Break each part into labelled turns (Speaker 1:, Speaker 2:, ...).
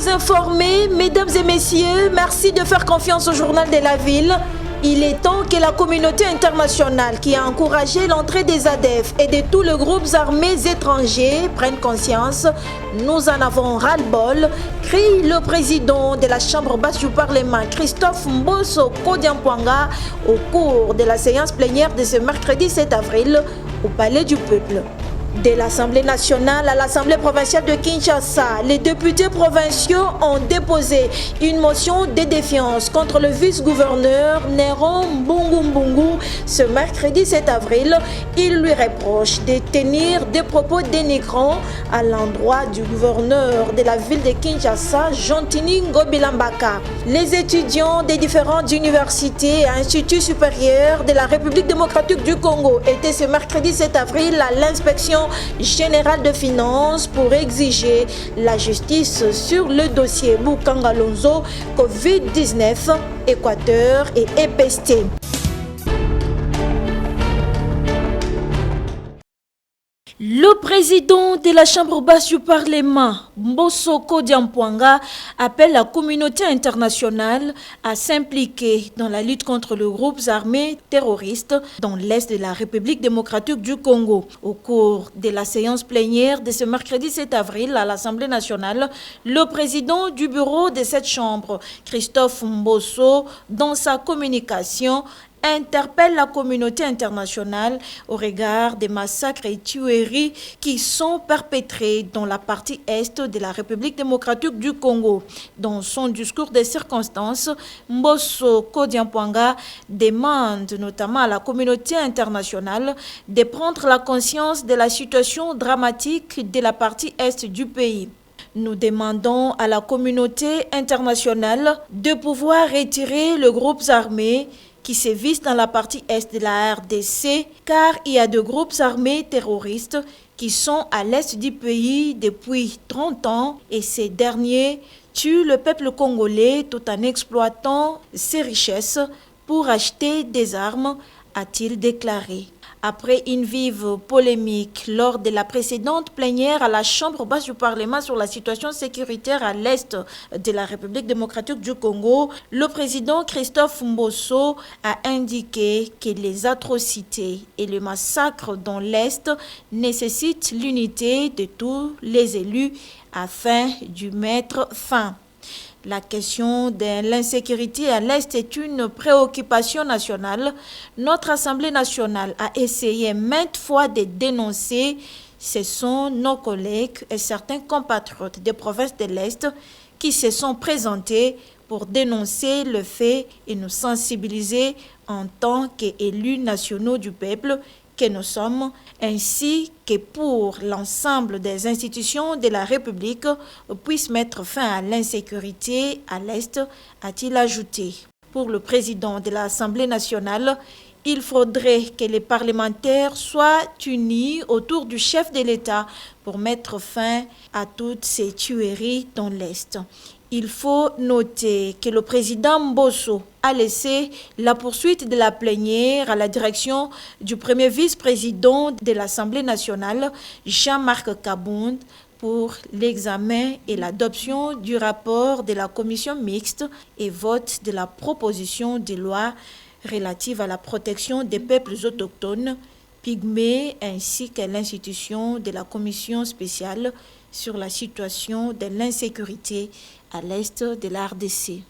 Speaker 1: vous informer, mesdames et messieurs, merci de faire confiance au journal de la ville. Il est temps que la communauté internationale qui a encouragé l'entrée des ADF et de tous les groupes armés étrangers prenne conscience. Nous en avons ras-le-bol, crie le président de la Chambre basse du Parlement, Christophe Mbosso Kodiampouanga, au cours de la séance plénière de ce mercredi 7 avril au Palais du Peuple. De l'Assemblée nationale à l'Assemblée provinciale de Kinshasa, les députés provinciaux ont déposé une motion de défiance contre le vice-gouverneur Néron Mbungu. Ce mercredi 7 avril, il lui reproche de tenir des propos dénigrants à l'endroit du gouverneur de la ville de Kinshasa, Jontini Ngobilambaka. Les étudiants des différentes universités et instituts supérieurs de la République démocratique du Congo étaient ce mercredi 7 avril à l'inspection générale de finances pour exiger la justice sur le dossier Boukangalonzo, Covid-19, Équateur et EPST. Le président de la Chambre basse du Parlement, Mbosso Kodiampouanga, appelle la communauté internationale à s'impliquer dans la lutte contre les groupes armés terroristes dans l'est de la République démocratique du Congo. Au cours de la séance plénière de ce mercredi 7 avril à l'Assemblée nationale, le président du bureau de cette chambre, Christophe Mbosso, dans sa communication, interpelle la communauté internationale au regard des massacres et tueries qui sont perpétrés dans la partie est de la République démocratique du Congo. Dans son discours des circonstances, Mbosso Kodiampouanga demande notamment à la communauté internationale de prendre la conscience de la situation dramatique de la partie est du pays. Nous demandons à la communauté internationale de pouvoir retirer les groupes armés qui sévissent dans la partie est de la RDC, car il y a de groupes armés terroristes qui sont à l'est du pays depuis 30 ans et ces derniers tuent le peuple congolais tout en exploitant ses richesses pour acheter des armes, a-t-il déclaré. Après une vive polémique lors de la précédente plénière à la Chambre basse du Parlement sur la situation sécuritaire à l'est de la République démocratique du Congo, le président Christophe Mbosso a indiqué que les atrocités et les massacres dans l'est nécessitent l'unité de tous les élus afin d'y mettre fin. La question de l'insécurité à l'Est est une préoccupation nationale. Notre Assemblée nationale a essayé maintes fois de dénoncer. Ce sont nos collègues et certains compatriotes des provinces de l'Est qui se sont présentés pour dénoncer le fait et nous sensibiliser en tant qu'élus nationaux du peuple que nous sommes, ainsi que pour l'ensemble des institutions de la République puissent mettre fin à l'insécurité à l'Est, a-t-il ajouté. Pour le président de l'Assemblée nationale, il faudrait que les parlementaires soient unis autour du chef de l'État pour mettre fin à toutes ces tueries dans l'Est. Il faut noter que le président Mbosso a laissé la poursuite de la plénière à la direction du premier vice-président de l'Assemblée nationale, Jean-Marc Kabound, pour l'examen et l'adoption du rapport de la commission mixte et vote de la proposition de loi relative à la protection des peuples autochtones, pygmées, ainsi qu'à l'institution de la commission spéciale sur la situation de l'insécurité à l'est de la RDC.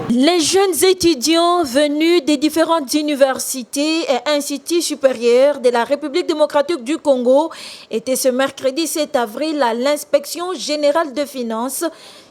Speaker 1: Les jeunes étudiants venus des différentes universités et instituts supérieurs de la République démocratique du Congo étaient ce mercredi 7 avril à l'inspection générale de finances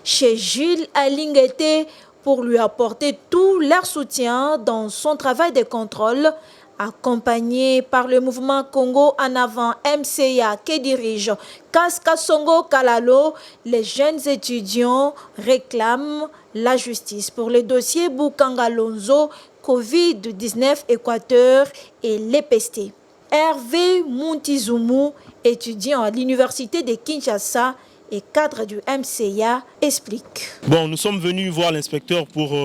Speaker 1: chez Jules Alingete pour lui apporter tout leur soutien dans son travail de contrôle. Accompagné par le mouvement Congo en avant MCA que dirige Kaska Songo Kalalo, les jeunes étudiants réclament la justice pour le dossier Boukangalonzo, Covid-19 Équateur et l'EPST. Hervé Muntizumu, étudiant à l'université de Kinshasa, et cadre du MCA, expliquent.
Speaker 2: Bon, nous sommes venus voir l'inspecteur pour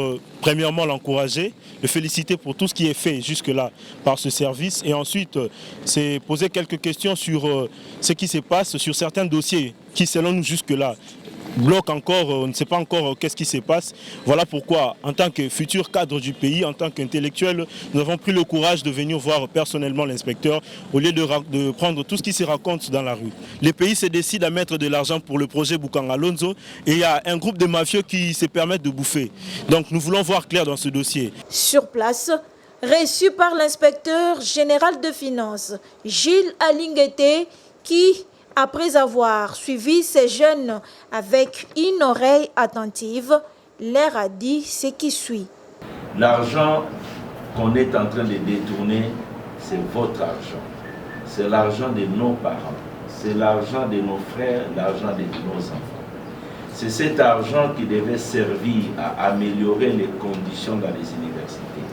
Speaker 2: premièrement l'encourager, le féliciter pour tout ce qui est fait jusque-là par ce service et ensuite c'est poser quelques questions sur ce qui se passe sur certains dossiers qui selon nous jusque-là bloquent encore, on ne sait pas encore qu'est-ce qui se passe. Voilà pourquoi, en tant que futur cadre du pays, en tant qu'intellectuel, nous avons pris le courage de venir voir personnellement l'inspecteur au lieu de prendre tout ce qui se raconte dans la rue. Le pays se décide à mettre de l'argent pour le projet Bukanga Lonzo et il y a un groupe de mafieux qui se permettent de bouffer. Donc nous voulons voir clair dans ce dossier.
Speaker 1: Sur place, reçu par l'inspecteur général de finances, Gilles Alinguete, qui après avoir suivi ces jeunes avec une oreille attentive, leur a dit ce qui suit.
Speaker 3: L'argent qu'on est en train de détourner, c'est votre argent. C'est l'argent de nos parents. C'est l'argent de nos frères, l'argent de nos enfants. C'est cet argent qui devait servir à améliorer les conditions dans les universités.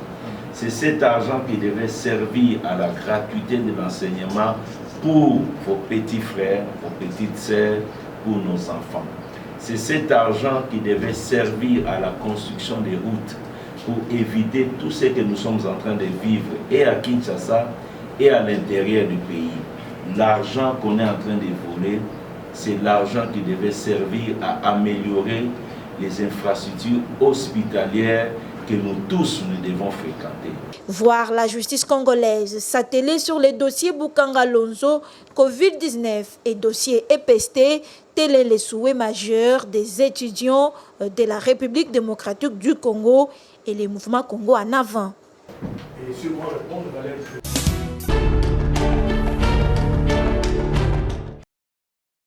Speaker 3: C'est cet argent qui devait servir à la gratuité de l'enseignement pour vos petits frères, vos petites sœurs, pour nos enfants. C'est cet argent qui devait servir à la construction des routes pour éviter tout ce que nous sommes en train de vivre et à Kinshasa et à l'intérieur du pays. L'argent qu'on est en train de voler, c'est l'argent qui devait servir à améliorer les infrastructures hospitalières que nous tous nous devons fréquenter.
Speaker 1: Voir la justice congolaise s'atteler sur les dossiers Bukanga Lonzo, Covid-19 et dossiers EPST, tel est le souhait majeur des étudiants de la République démocratique du Congo et les mouvements Congo en avant.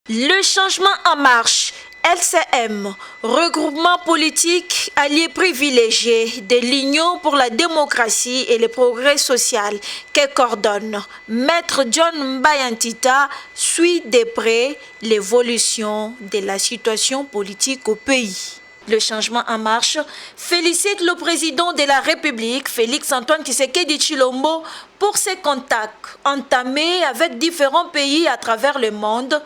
Speaker 1: Le changement en marche. LCM, regroupement politique allié privilégié de l'Union pour la démocratie et le progrès social que coordonne Maître John Mbayantita, suit de près l'évolution de la situation politique au pays. Le changement en marche félicite le président de la République, Félix-Antoine Tshisekedi Tshilombo, pour ses contacts entamés avec différents pays à travers le monde,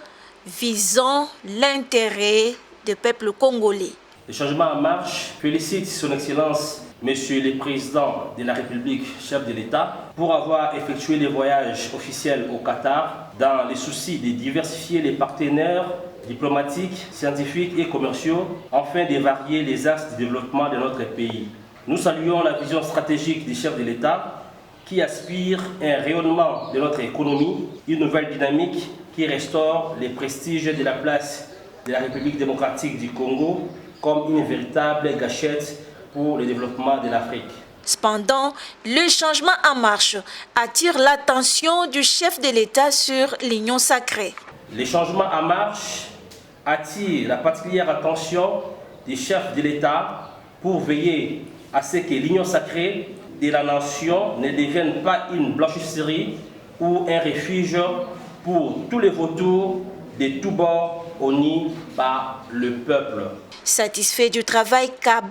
Speaker 1: visant l'intérêt du peuple congolais.
Speaker 4: Le changement en marche félicite son Excellence, Monsieur le Président de la République, chef de l'État, pour avoir effectué les voyages officiels au Qatar dans les soucis de diversifier les partenaires diplomatiques, scientifiques et commerciaux, afin de varier les axes de développement de notre pays. Nous saluons la vision stratégique du chef de l'État qui aspire à un rayonnement de notre économie, une nouvelle dynamique qui restaure le prestige de la place de la République démocratique du Congo comme une véritable gâchette pour le développement de l'Afrique.
Speaker 1: Cependant, le changement en marche attire l'attention du chef de l'État sur l'Union sacrée.
Speaker 4: Le changement en marche attire la particulière attention du chef de l'État pour veiller à ce que l'Union sacrée de la nation ne devienne pas une blanchisserie ou un refuge pour tous les vautours de tous bords honnis par le peuple.
Speaker 1: Satisfait du travail qu'a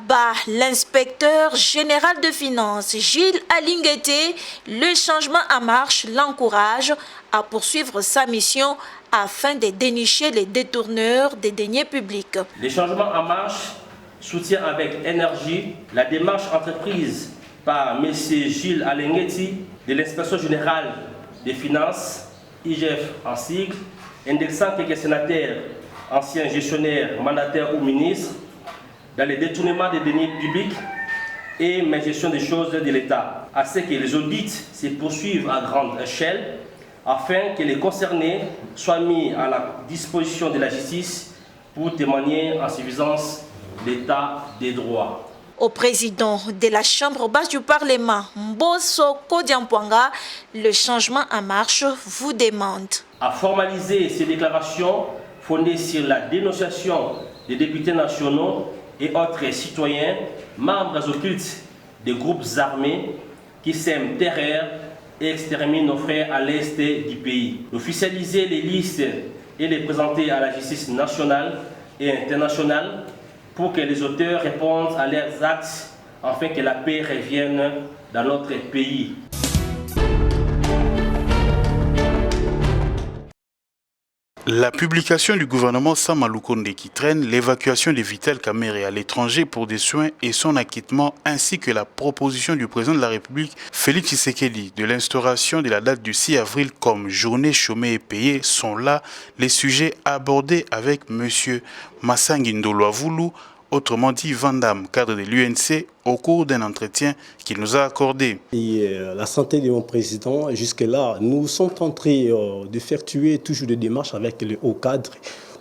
Speaker 1: l'inspecteur général de finances Gilles Alinguete, le changement en marche l'encourage à poursuivre sa mission afin de dénicher les détourneurs des deniers publics.
Speaker 4: Le changement en marche soutient avec énergie la démarche entreprise par M. Gilles Alinguete de l'inspection générale des finances, IGF en sigle, indexant quelques sénateurs, anciens gestionnaires, mandataires ou ministres, dans le détournement des deniers publics et ma gestion des choses de l'État, à ce que les audits se poursuivent à grande échelle, afin que les concernés soient mis à la disposition de la justice pour témoigner en suffisance l'état des droits.
Speaker 1: Au président de la Chambre basse du Parlement, Mbosoko Diampouanga, le changement en marche vous demande
Speaker 4: à formaliser ces déclarations fondées sur la dénonciation des députés nationaux et autres citoyens, membres occultes des groupes armés qui sèment terreur et exterminent nos frères à l'est du pays. Officialiser les listes et les présenter à la justice nationale et internationale pour que les auteurs répondent à leurs actes afin que la paix revienne dans notre pays.
Speaker 5: La publication du gouvernement Sama Lukonde qui traîne l'évacuation de Vital Kamerhe à l'étranger pour des soins et son acquittement, ainsi que la proposition du président de la République Félix Tshisekedi de l'instauration de la date du 6 avril comme journée chômée et payée sont là les sujets abordés avec M. Masangi Ndolo-Avulu, autrement dit Vandam, cadre de l'UNC, au cours d'un entretien qu'il nous a accordé.
Speaker 6: Et la santé de mon président, jusque-là, nous sommes en train d'effectuer toujours des démarches avec le haut cadre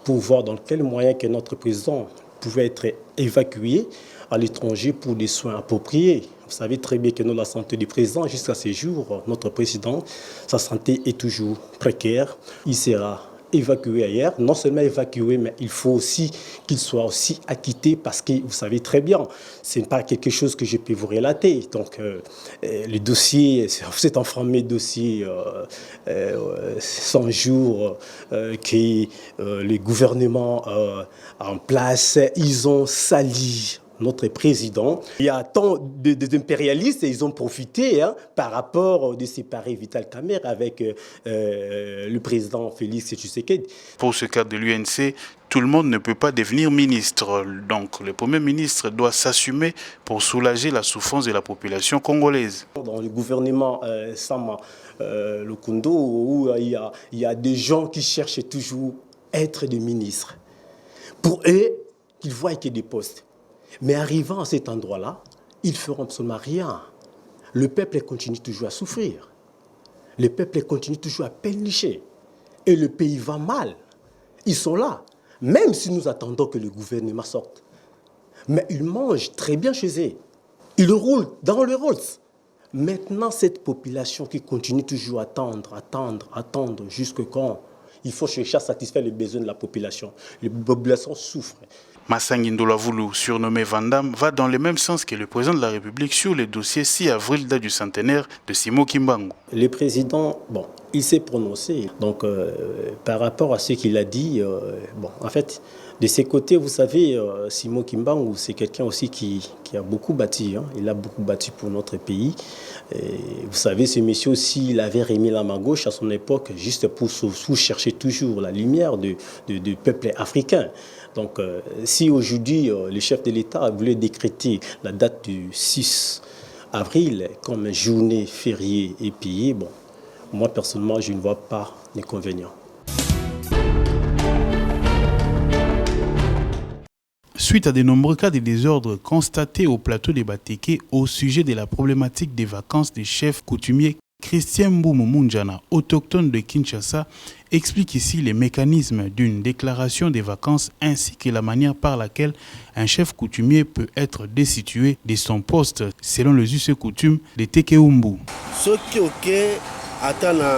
Speaker 6: pour voir dans quel moyen que notre président pouvait être évacué à l'étranger pour des soins appropriés. Vous savez très bien que nous, la santé du président, jusqu'à ce jour, notre président, sa santé est toujours précaire. Il sera évacué ailleurs, non seulement évacué, mais il faut aussi qu'il soit aussi acquitté parce que vous savez très bien, ce n'est pas quelque chose que je peux vous relater. Donc le dossier, c'est un fameux dossier 100 jours que le gouvernement en place, ils ont sali notre président. Il y a tant d'impérialistes et ils ont profité par rapport de séparer Vital Kamerhe avec le président Félix Tshisekedi.
Speaker 5: Pour ce cadre de l'UNC, tout le monde ne peut pas devenir ministre. Donc le Premier ministre doit s'assumer pour soulager la souffrance de la population congolaise.
Speaker 6: Dans le gouvernement Sama Lukonde, où il y a des gens qui cherchent toujours à être des ministres. Pour eux, ils voient qu'il y a des postes. Mais arrivant à cet endroit-là, ils ne feront absolument rien. Le peuple continue toujours à souffrir. Le peuple continue toujours à pénicher. Et le pays va mal. Ils sont là, même si nous attendons que le gouvernement sorte. Mais ils mangent très bien chez eux. Ils roulent dans le Rolls. Maintenant, cette population qui continue toujours à attendre, jusque quand il faut chercher à satisfaire les besoins de la population. Les populations souffrent.
Speaker 5: Masangi Ndolo-Avulu, surnommé Vandam, va dans le même sens que le président de la République sur le dossier 6 avril, date du centenaire de Simon Kimbangu.
Speaker 6: Le président, il s'est prononcé. Donc, par rapport à ce qu'il a dit, en fait, de ses côtés, vous savez, Simon Kimbangu, c'est quelqu'un aussi qui a beaucoup bâti. Il a beaucoup bâti pour notre pays. Et vous savez, ce monsieur aussi, il avait remis la main gauche à son époque, juste pour chercher toujours la lumière du peuple africain. Donc, si aujourd'hui, le chef de l'État voulait décréter la date du 6 avril comme journée fériée et payée, moi, personnellement, je ne vois pas d'inconvénient.
Speaker 5: Suite à de nombreux cas de désordre constatés au plateau des Bateke au sujet de la problématique des vacances des chefs coutumiers, Christian Mbumu Munjana, autochtone de Kinshasa, explique ici les mécanismes d'une déclaration des vacances ainsi que la manière par laquelle un chef coutumier peut être destitué de son poste selon les us et coutumes de Tekeumbu.
Speaker 7: Ce qui est atteint la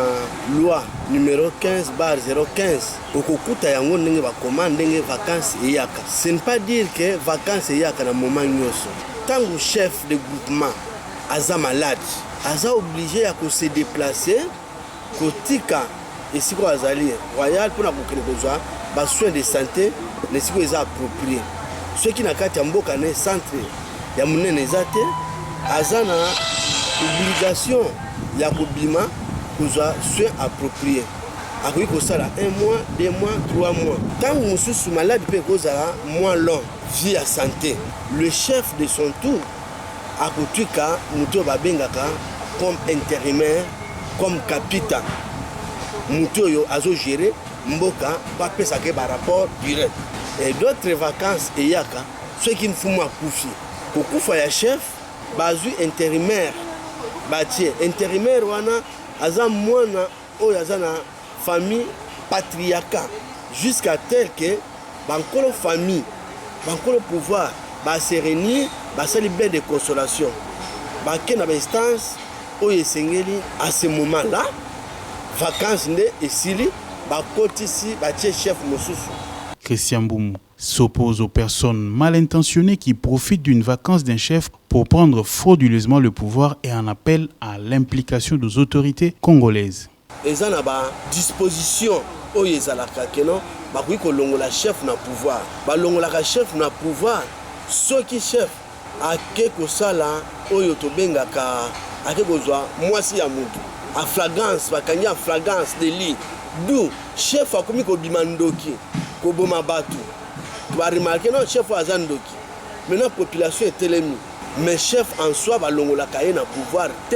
Speaker 7: loi numéro 15/015, okukuta yango ndenge ba commande ndenge vacances eyaka. Ce n'est pas dire que vacances eyaka na moment nyoso. Tant que chef de groupement aza malade, aza obligé à se déplacer kotika esiko azali royal pour na kokene kozwa ba soins de santé nesiko eza approprié. Ceux qui na kati ya mboka ne centre ya munene ezate aza na obligation ya kobima kozwa soins appropriés. Akoki kosala 1 mois, 2 mois, 3 mois. Tant que mosusu malade peut kozala moins long vie à santé. Le chef de son tour akotuka muto babengaka comme intérimaire, comme capitaine. Muto yo azo gérer mboka ba pesa ke ba rapport direct. Et d'autres vacances eyaka ceux qui ne font pas koufi. Kokufa ya chef bazu intérimaire. Batie intérimaire wana aza mwana oyo aza na famille patriarcat jusqu'à tel que bankolo famille bankolo pouvoir ba se réunir ba sali bien de consolation ba ke na instance oyo esengeli à ce moment là vacances nde esili ba kotisi ba tie chef mosusu.
Speaker 5: Christian Mbumu s'oppose aux personnes mal intentionnées qui profitent d'une vacance d'un chef pour prendre frauduleusement le pouvoir et en appelle à l'implication des autorités congolaises.
Speaker 7: Eza na ba disposition oyo ezalaka keno bakoki kolongola chef na pouvoir balongolaka chef na pouvoir soki chef ake kosala oyo tobengaka ake kozwa mwasi ya mutu à flagrance, bakangi en flagrance délit. D'où chef a commis ko bimandoki, ko boma batu. Tu vas remarquer non chef a zandoki. Maintenant population est télémi. Mais chef en soi va longola kaye na pouvoir te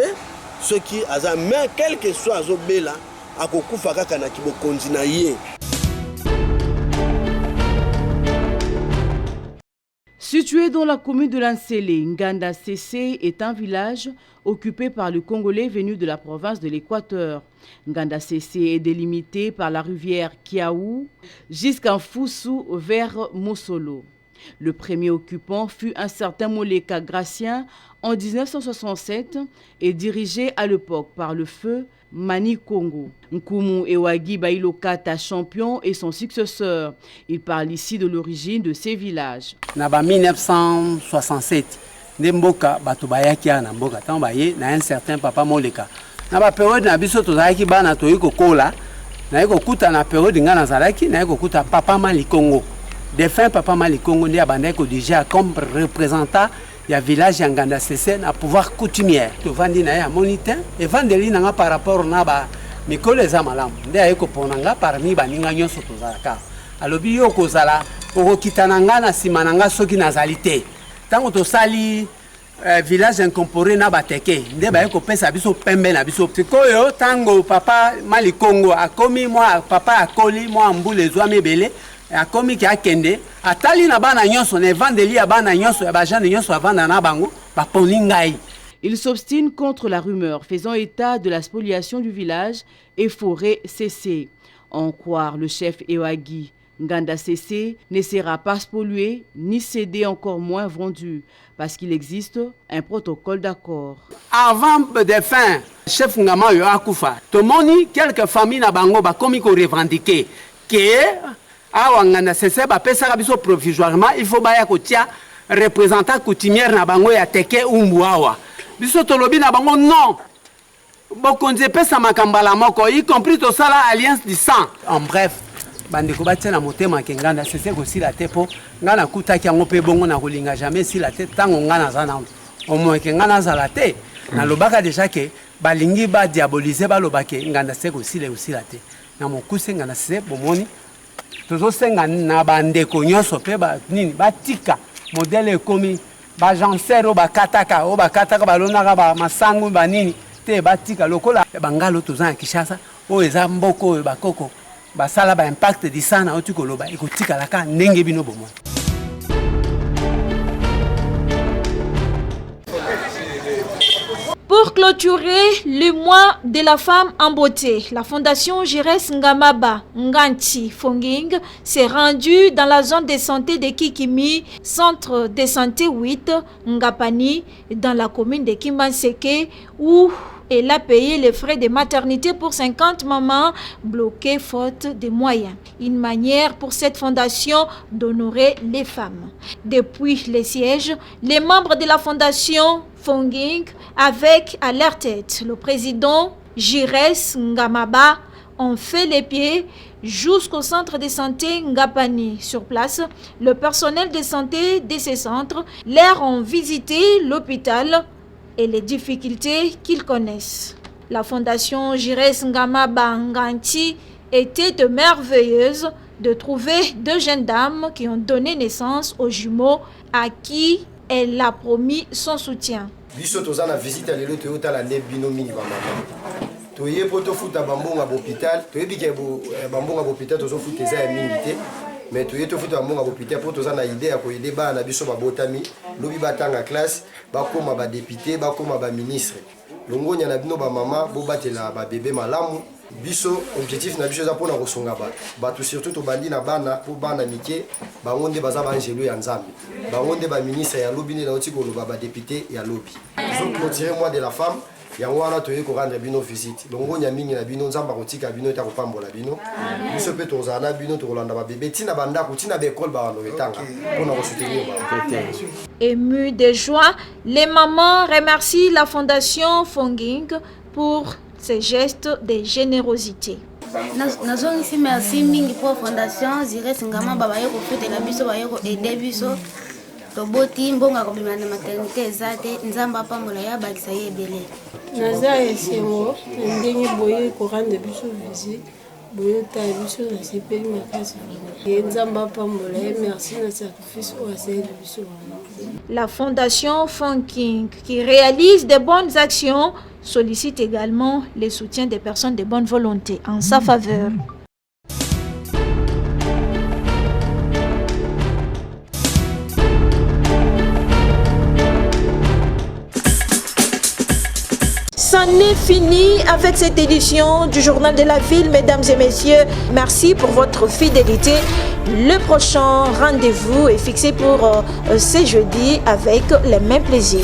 Speaker 7: ce qui a mais quel que soit azobela akokufa kaka na kibokonzi na ye.
Speaker 8: Situé dans la commune de Lansele, Nganda CC est un village occupé par les Congolais venus de la province de l'Équateur. Nganda CC est délimité par la rivière Kiaou jusqu'en Fusu vers Mosolo. Le premier occupant fut un certain Moleka Gracien en 1967 et dirigé à l'époque par le feu Mani Congo. Nkumu Ewagi Bailokata champion et son successeur. Il parle ici de l'origine de ces villages.
Speaker 9: En 1967, Nemboka Batubayaki na Mboka Tambaye na un certain papa Moleka. Na ba période na biso tozaki bana toyiko kola na yiko kuta na période ngana zalaki na yiko kuta papa Mali Congo. Défunt papa Mali Congo ndi abandai ko déjà comme représentant ya village ya Nganda CC na pouvoir coutumière. To vandi na ya moniteur et vandeli na par rapport na ba mikolo eza malamu. Ndi ayiko ponanga parmi baninga nyonso tozalaka. Alobi yo kozala okokitana nga na sima na nga soki nazali te. Tango tosali village incorporé na bateke nde baye kopesa biso pembe na biso sikoyo tango papa Mali Congo akomi moi papa akoli moi mbule ezwa mebele akomi ki akende atali na bana nyonso na evandeli ya bana nyonso ya bajane nyonso avanda na bango baponi ngai.
Speaker 8: Il s'obstine contre la rumeur faisant état de la spoliation du village et forêt cessée. En croire le chef Ewagi, Nganda CC ne sera pas spolié ni cédé, encore moins vendu, parce qu'il existe un protocole d'accord.
Speaker 9: Avant de fin, chef Ngama yo akufa, tomoni quelques familles na bango ba komi ko revendiquer que awa Nganda CC ba pesa biso provisoirement, il faut baya ko tia représentant coutumière na bango ya teke umbuawa. Biso tolobi na bango non. Bokonze pesa makambala moko, y compris to sala alliance du sang. En bref, bandeko batia na motema ke Nganda CC ko sila te po ngana kutaki yango pe bongo na kolinga jamais sila te tango ngana zana au moins ke ngana zala te na lobaka déjà ke balingi ba diaboliser ba lobake Nganda CC ko sila te na mokuse Nganda CC bomoni tozo senga na bandeko nyonso pe ba nini batika modèle ekomi ba jancero ba kataka balonaka ba masangu ba nini te batika lokola bangalo tozana Kishasa o eza mboko bakoko basala ba impact di sana otukoloba ekotika laka ndenge bino bomo.
Speaker 1: Pour clôturer le mois de la femme en beauté, la fondation Jires Ngamaba Nganti Fonging s'est rendue dans la zone de santé de Kikimi, centre de santé 8 Ngapani, dans la commune de Kimbanseke, où elle a payé les frais de maternité pour 50 mamans bloquées faute de moyens. Une manière pour cette fondation d'honorer les femmes. Depuis le siège, les membres de la fondation Fonging, avec à leur tête le président Jires Ngamaba, ont fait les pieds jusqu'au centre de santé Ngapani. Sur place, le personnel de santé de ces centres leur ont visité l'hôpital et les difficultés qu'ils connaissent. La fondation Jires Ngamaba Nganti était merveilleuse de trouver deux jeunes dames qui ont donné naissance aux jumeaux à qui elle a promis son soutien.
Speaker 10: Biso tozana visite lelo toyota la nebinomi ba mama. Toye poto futa bambonga hôpital, toye bike bambonga hôpital tozo futa za ya mingi te. Mais toye to futa bambonga hôpital poto tozana idée ya ko aider ba na biso ba botami, lobi batanga classe, ba koma ba député, ba koma ba ministre. Longonya na bino ba mama bo batela ba bébé malamu. Biso objectif na biso za pona kosonga bato surtout to bandi na bana po bana mike bango nde baza ba angelo ya nzambe bango nde ba ministre ya lobi na otiko lo ba député ya lobi zo clôturer mois de la femme yango wana toye ko rendre bino visite longo nya mingi na bino nzamba kotika bino ta kopambola bino biso pe tozana bino to kolanda ba bébé tina banda ko tina be école ba no etanga pona ko soutenir ba.
Speaker 1: Ému de joie, les mamans remercient la fondation Fonging pour ces gestes de générosité.
Speaker 11: Nazong ici merci mingi pour fondation Jires Ngamaba baye ko fete la biso baye ko aider biso toboti mbonga kobima na maternité ezate nzamba pambola ya bakisa yebele
Speaker 12: naza esengo ndenge boye ko rendre biso visite boye ta biso na sepeli makasi nzamba pambola ya merci na sacrifice o asele biso.
Speaker 1: La fondation Fonking, qui réalise de bonnes actions, sollicite également le soutien des personnes de bonne volonté en sa faveur. C'en est fini avec cette édition du Journal de la Ville, mesdames et messieurs. Merci pour votre fidélité. Le prochain rendez-vous est fixé pour ce jeudi avec le même plaisir.